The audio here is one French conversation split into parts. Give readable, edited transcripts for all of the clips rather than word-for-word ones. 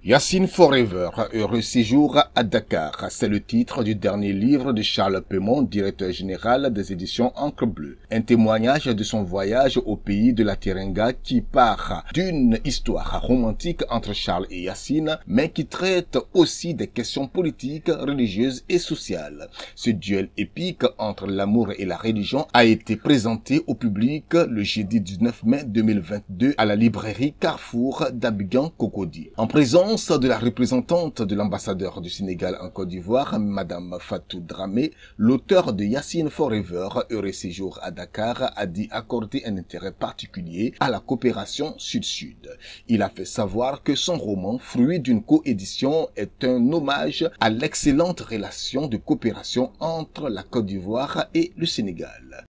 Yacine Forever, heureux séjour à Dakar. C'est le titre du dernier livre de Charles Peymon, directeur général des éditions Encre Bleue. Un témoignage de son voyage au pays de la Teranga qui part d'une histoire romantique entre Charles et Yacine, mais qui traite aussi des questions politiques, religieuses et sociales. Ce duel épique entre l'amour et la religion a été présenté au public le jeudi 19 mai 2022 à la librairie Carrefour d'Abidjan-Cocody. En présence de la représentante de l'ambassadeur du Sénégal en Côte d'Ivoire, Madame Fatou Dramé, l'auteur de Yacine Forever, heureux séjour à Dakar, a dit accorder un intérêt particulier à la coopération Sud-Sud. Il a fait savoir que son roman, fruit d'une coédition, est un hommage à l'excellente relation de coopération entre la Côte d'Ivoire et le Sénégal.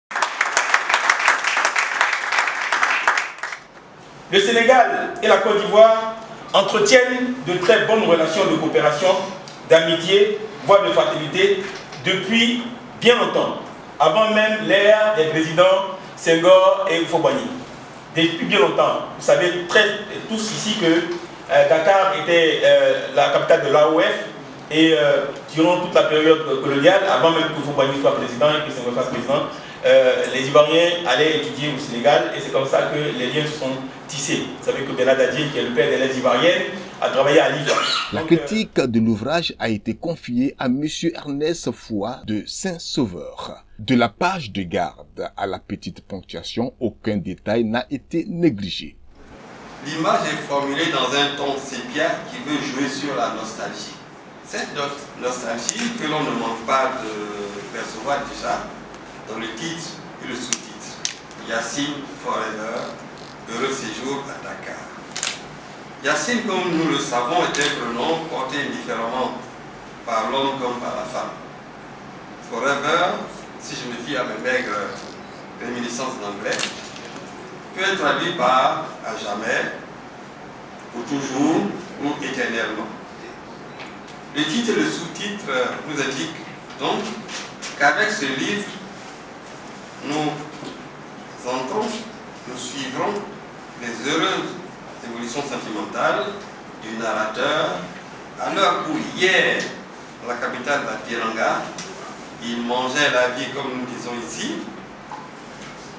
Le Sénégal et la Côte d'Ivoire entretiennent de très bonnes relations de coopération, d'amitié, voire de fraternité depuis bien longtemps, avant même l'ère des présidents Senghor et Houphouët-Boigny. Depuis bien longtemps, vous savez tous ici que Dakar était la capitale de l'AOF et durant toute la période coloniale, avant même que Houphouët-Boigny soit président et que Senghor soit président, les Ivoiriens allaient étudier au Sénégal et c'est comme ça que les liens se sont tissés. Vous savez que Bernard Dadier, qui est le père des lettres ivoiriennes, a travaillé à Lille. La critique de l'ouvrage a été confiée à M. Ernest Foua de Saint-Sauveur. De la page de garde à la petite ponctuation, aucun détail n'a été négligé. L'image est formulée dans un ton sépia qui veut jouer sur la nostalgie. Cette nostalgie que l'on ne manque pas de percevoir déjà dans le titre et le sous-titre. Yacine Forever, heureux séjour à Dakar. Yacine, comme nous le savons, est un prénom porté indifféremment par l'homme comme par la femme. Forever, si je me fie à mes maigres réminiscences d'anglais, peut être traduit par à jamais, pour toujours ou éternellement. Le titre et le sous-titre nous indiquent donc qu'avec ce livre, nous suivrons les heureuses évolutions sentimentales du narrateur à l'heure où hier, dans la capitale de la Teranga, il mangeait la vie comme nous disons ici,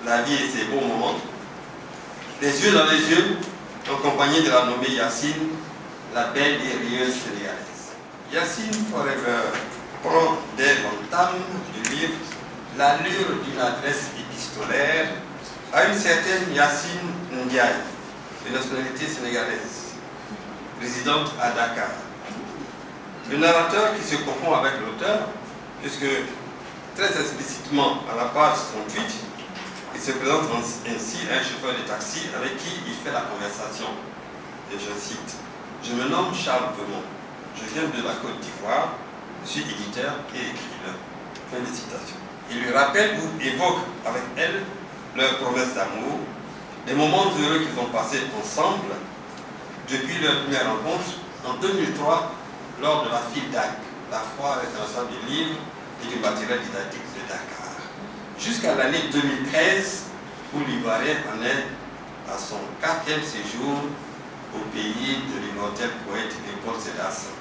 la vie et ses beaux moments, les yeux dans les yeux, en compagnie de la nommée Yacine, la belle et rieuse sénégalaise. Yacine Forever prend dès l'entame du livre l'allure d'une adresse épistolaire à une certaine Yacine Ndiaye, de nationalité sénégalaise, résidente à Dakar. Le narrateur qui se confond avec l'auteur, puisque très explicitement à la page 38, il se présente ainsi un chauffeur de taxi avec qui il fait la conversation. Et je cite, « Je me nomme Charles Peymon, je viens de la Côte d'Ivoire, je suis éditeur et écrivain. » Fin de citation. Il lui rappelle ou évoque avec elle leur promesse d'amour, les moments heureux qu'ils ont passés ensemble depuis leur première rencontre en 2003 lors de la FIDAC, la foire internationale du livre et du matériel didactique de Dakar, jusqu'à l'année 2013 où l'Ivoirien en est à son 4e séjour au pays de l'immortel poète Léopold Sédar Senghor.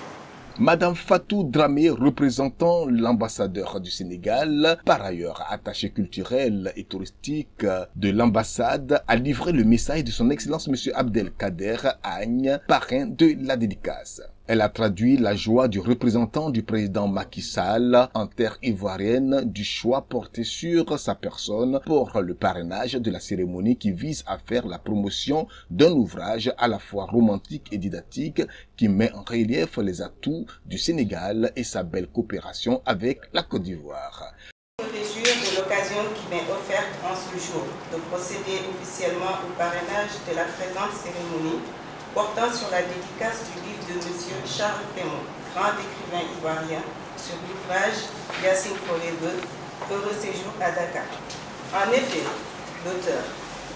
Madame Fatou Dramé, représentant l'ambassadeur du Sénégal, par ailleurs attaché culturel et touristique de l'ambassade, a livré le message de son Excellence M. Abdelkader Agne, parrain de la dédicace. Elle a traduit la joie du représentant du président Macky Sall en terre ivoirienne du choix porté sur sa personne pour le parrainage de la cérémonie qui vise à faire la promotion d'un ouvrage à la fois romantique et didactique qui met en relief les atouts du Sénégal et sa belle coopération avec la Côte d'Ivoire. Je me réjouis de l'occasion qui m'est offerte en ce jour de procéder officiellement au parrainage de la présente cérémonie portant sur la dédicace du livre de M. Charles Peymon, grand écrivain ivoirien, sur l'ouvrage Yacine Forever, heureux séjour à Dakar. En effet, l'auteur,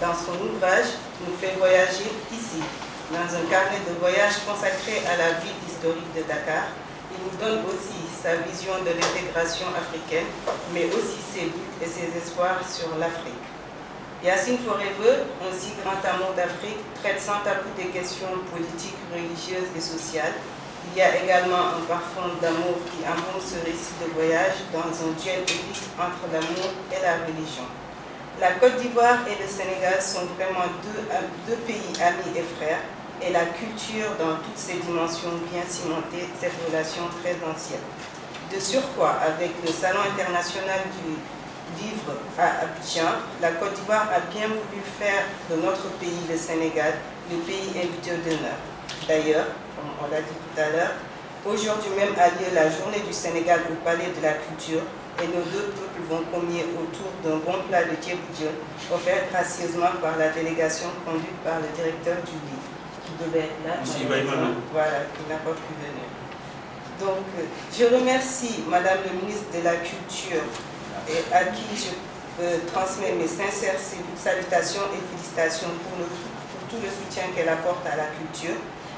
dans son ouvrage, nous fait voyager ici, dans un carnet de voyage consacré à la vie historique de Dakar. Il nous donne aussi sa vision de l'intégration africaine, mais aussi ses buts et ses espoirs sur l'Afrique. Yacine Forever, ainsi grand amour d'Afrique, traite sans tabou des questions politiques, religieuses et sociales. Il y a également un parfum d'amour qui embaume ce récit de voyage dans un duel épique entre l'amour et la religion. La Côte d'Ivoire et le Sénégal sont vraiment deux pays amis et frères, et la culture dans toutes ses dimensions vient cimenter cette relation très ancienne. De surcroît, avec le Salon international du livre à Abidjan, la Côte d'Ivoire a bien voulu faire de notre pays, le Sénégal, le pays invité d'honneur. D'ailleurs, comme on l'a dit tout à l'heure, aujourd'hui même a lieu la journée du Sénégal au Palais de la Culture et nos deux peuples vont communier autour d'un bon plat de thieboudion offert gracieusement par la délégation conduite par le directeur du livre, qui devait être là, voilà, qui n'a pas pu venir. Donc, je remercie Madame le ministre de la Culture et à qui je transmets mes sincères salutations et félicitations pour tout le soutien qu'elle apporte à la culture.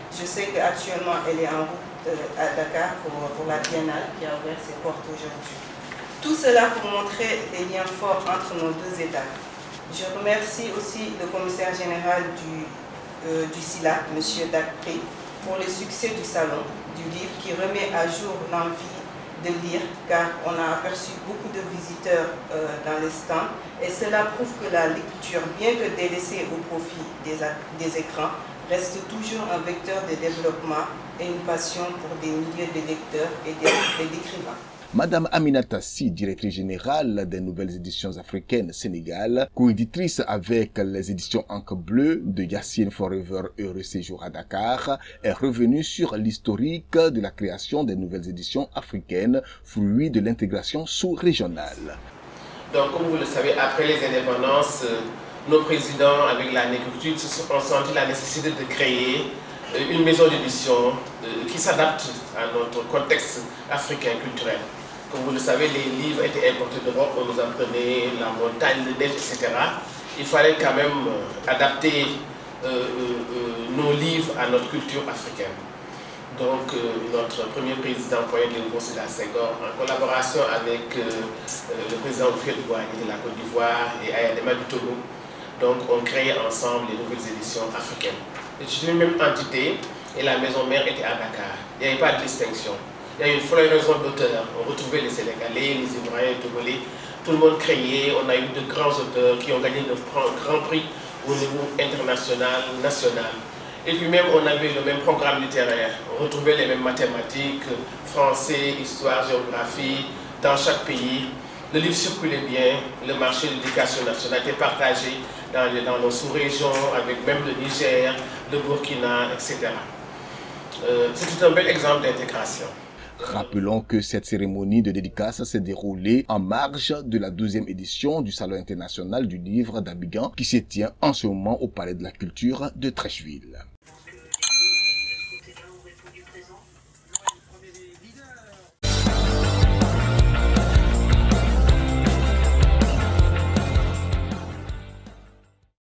Je sais qu'actuellement, elle est en route à Dakar pour la Biennale qui a ouvert ses portes aujourd'hui. Tout cela pour montrer les liens forts entre nos deux États. Je remercie aussi le commissaire général du SILA, M. Dacpré, pour le succès du salon du livre qui remet à jour l'envie de lire, car on a aperçu beaucoup de visiteurs dans les stands et cela prouve que la lecture, bien que délaissée au profit des écrans, reste toujours un vecteur de développement et une passion pour des milliers de lecteurs et d'écrivains. Madame Aminata Sy, directrice générale des nouvelles éditions africaines Sénégal, coéditrice avec les éditions Encre Bleue de Yacine Forever Heureux Séjour à Dakar, est revenue sur l'historique de la création des nouvelles éditions africaines, fruit de l'intégration sous-régionale. Donc, comme vous le savez, après les indépendances, nos présidents, avec la négritude, ont senti la nécessité de créer une maison d'édition qui s'adapte à notre contexte africain culturel. Comme vous le savez, les livres étaient importés d'Europe, on nous apprenait la montagne, le neige, etc. Il fallait quand même adapter nos livres à notre culture africaine. Donc, notre premier président, Poyet Sédar Senghor, en collaboration avec le président Houphouët-Boigny de la Côte d'Ivoire et Ayadema du Togo, donc on créait ensemble les nouvelles éditions africaines. C'était une même entité et la maison mère était à Dakar. Il n'y avait pas de distinction. Il y a une floraison d'auteurs. On retrouvait les Sénégalais, les Ivoiriens, les Togolais. Tout le monde créait. On a eu de grands auteurs qui ont gagné de grands prix au niveau international, national. Et puis même, on avait le même programme littéraire. On retrouvait les mêmes mathématiques, français, histoire, géographie, dans chaque pays. Le livre circulait bien, le marché de l'éducation nationale était partagé dans nos sous-régions, avec même le Niger, le Burkina, etc. C'est un bel exemple d'intégration. Rappelons que cette cérémonie de dédicace s'est déroulée en marge de la 12e édition du Salon international du livre d'Abidjan qui se tient en ce moment au Palais de la Culture de Treichville.